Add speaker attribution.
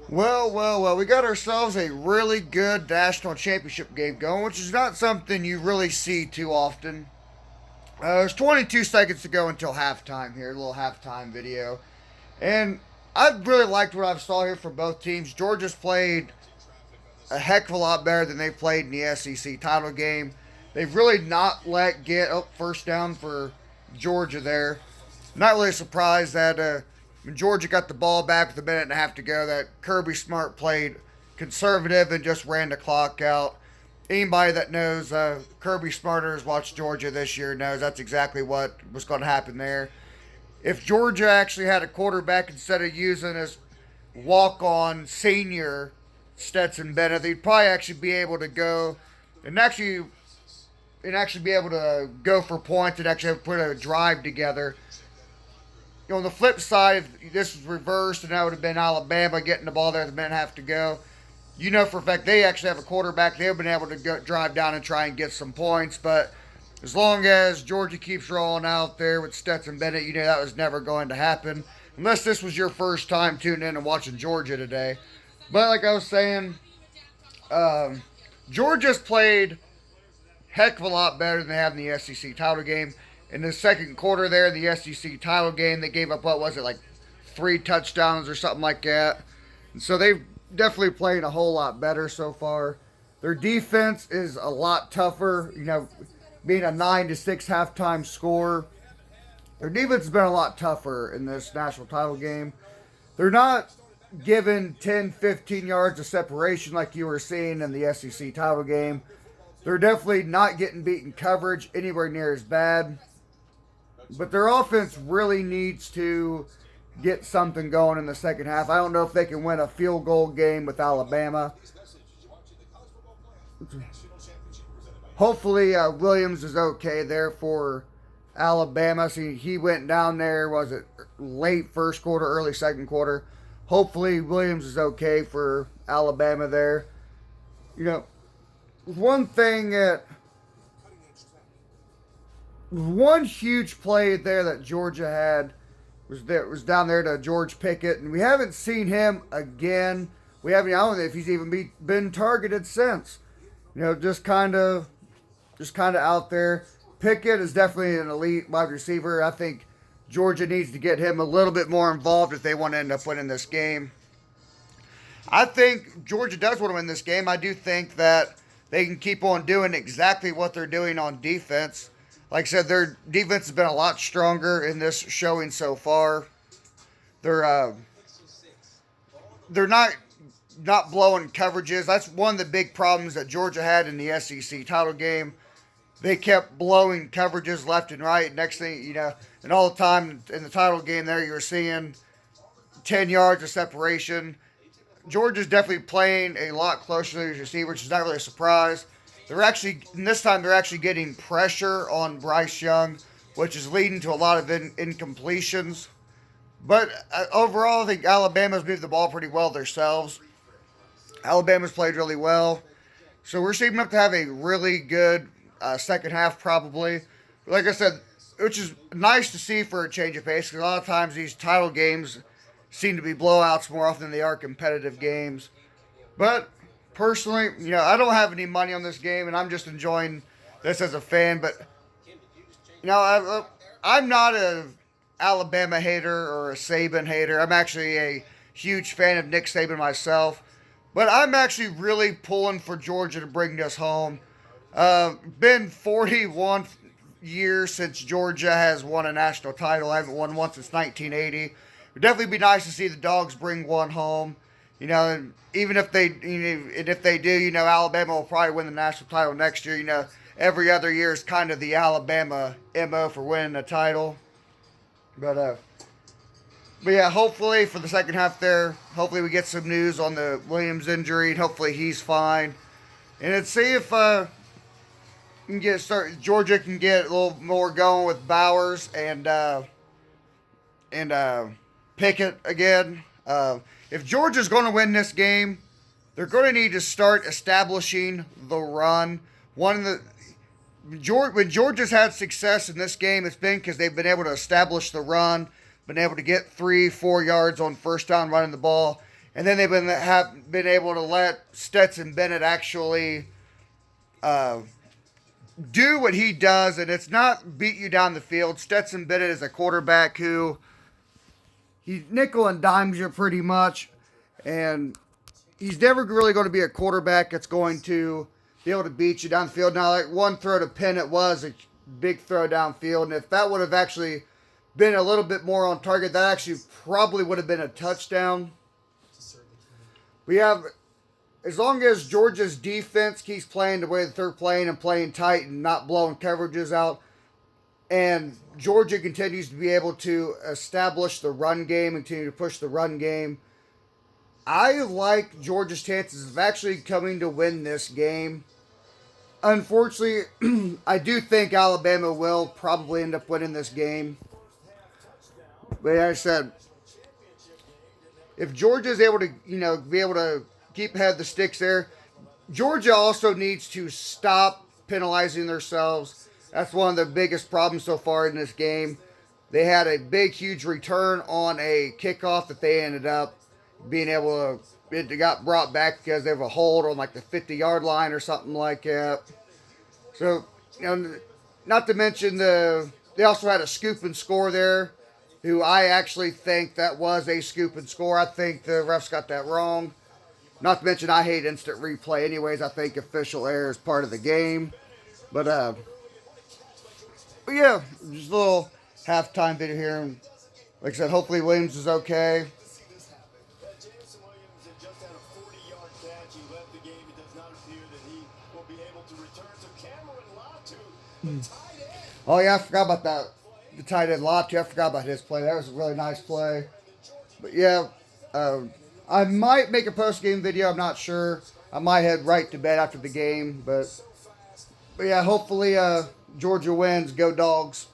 Speaker 1: Well, we got ourselves a really good national championship game going, which is not something you really see too often. There's 22 seconds to go until halftime here, a little halftime video. And I really liked what I saw here from both teams. Georgia's played a heck of a lot better than they played in the SEC title game. They've really not let get up first down for Georgia there. Not really surprised that when Georgia got the ball back with a minute and a half to go, that Kirby Smart played conservative and just ran the clock out. Anybody that knows Kirby Smarter has watched Georgia this year knows that's exactly what was going to happen there. If Georgia actually had a quarterback instead of using his walk-on senior Stetson Bennett, they'd probably actually be able to go and actually be able to go for points and actually put a drive together. On the flip side, if this was reversed and that would have been Alabama getting the ball there with a minute and a half to go, you know for a fact they actually have a quarterback. They've been able to drive down and try and get some points. But as long as Georgia keeps rolling out there with Stetson Bennett, you know that was never going to happen. Unless this was your first time tuning in and watching Georgia today. But like I was saying, Georgia's played heck of a lot better than they have in the SEC title game. In the second quarter there, in the SEC title game, they gave up, what was it, like 3 touchdowns or something like that. And so they've definitely played a whole lot better so far. Their defense is a lot tougher, being a 9-6 halftime score. Their defense has been a lot tougher in this national title game. They're not given 10, 15 yards of separation like you were seeing in the SEC title game. They're definitely not getting beaten coverage anywhere near as bad. But their offense really needs to get something going in the second half. I don't know if they can win a field goal game with Alabama. Hopefully Williams is okay there for Alabama. See, he went down there, was it late first quarter, early second quarter. Hopefully Williams is okay for Alabama there. One thing that one huge play there that Georgia had was down there to George Pickett, and we haven't seen him again. I don't know if he's even been targeted since. Just kind of out there. Pickett is definitely an elite wide receiver. I think Georgia needs to get him a little bit more involved if they want to end up winning this game. I think Georgia does want to win this game. I do think that they can keep on doing exactly what they're doing on defense. Like I said, their defense has been a lot stronger in this showing so far. They're not blowing coverages. That's one of the big problems that Georgia had in the SEC title game. They kept blowing coverages left and right. Next thing, and all the time in the title game there, you were seeing 10 yards of separation. Georgia's definitely playing a lot closer to the receiver, which is not really a surprise. This time they're actually getting pressure on Bryce Young, which is leading to a lot of incompletions. But overall, I think Alabama's moved the ball pretty well themselves. Alabama's played really well. So we're shaping up to have a really good second half probably. But like I said, which is nice to see for a change of pace, because a lot of times these title games seem to be blowouts more often than they are competitive games. But personally, I don't have any money on this game, and I'm just enjoying this as a fan. But, I'm not a Alabama hater or a Saban hater. I'm actually a huge fan of Nick Saban myself. But I'm actually really pulling for Georgia to bring this home. Been 41 years since Georgia has won a national title. I haven't won one since 1980. It would definitely be nice to see the Dogs bring one home. And even if they, and if they do, Alabama will probably win the national title next year. Every other year is kind of the Alabama MO for winning a title. But yeah, hopefully for the second half there, hopefully we get some news on the Williams injury, and hopefully he's fine. And let's see if Georgia can get a little more going with Bowers and Pickett again. If Georgia's going to win this game, they're going to need to start establishing the run. When Georgia's had success in this game, it's been because they've been able to establish the run, been able to get 3-4 yards on first down running the ball. and then they've been able to let Stetson Bennett actually uh, do what he does, and it's not beat you down the field. Stetson Bennett is a quarterback who he nickel and dimes you pretty much, and he's never really going to be a quarterback that's going to be able to beat you down the field. Now, like one throw to Penn, it was a big throw downfield, and if that would have actually been a little bit more on target, that actually probably would have been a touchdown. We have, as long as Georgia's defense keeps playing the way that they're playing and playing tight and not blowing coverages out, and Georgia continues to be able to establish the run game and continue to push the run game, I like Georgia's chances of actually coming to win this game. Unfortunately, I do think Alabama will probably end up winning this game. But like I said, if Georgia is able to, be able to keep ahead of the sticks there, Georgia also needs to stop penalizing themselves. That's one of the biggest problems so far in this game. They had a big, huge return on a kickoff that they ended up being able to, it got brought back because they have a hold on like the 50-yard line or something like that. So, not to mention they also had a scoop and score there, who I actually think that was a scoop and score. I think the refs got that wrong. Not to mention I hate instant replay anyways. I think official error is part of the game. But yeah, just a little halftime video here. And like I said, hopefully Williams is okay. Oh yeah, I forgot about that. The tight end Latu. I forgot about his play. That was a really nice play. But yeah, I might make a post-game video. I'm not sure. I might head right to bed after the game. But yeah, hopefully Georgia wins. Go Dogs.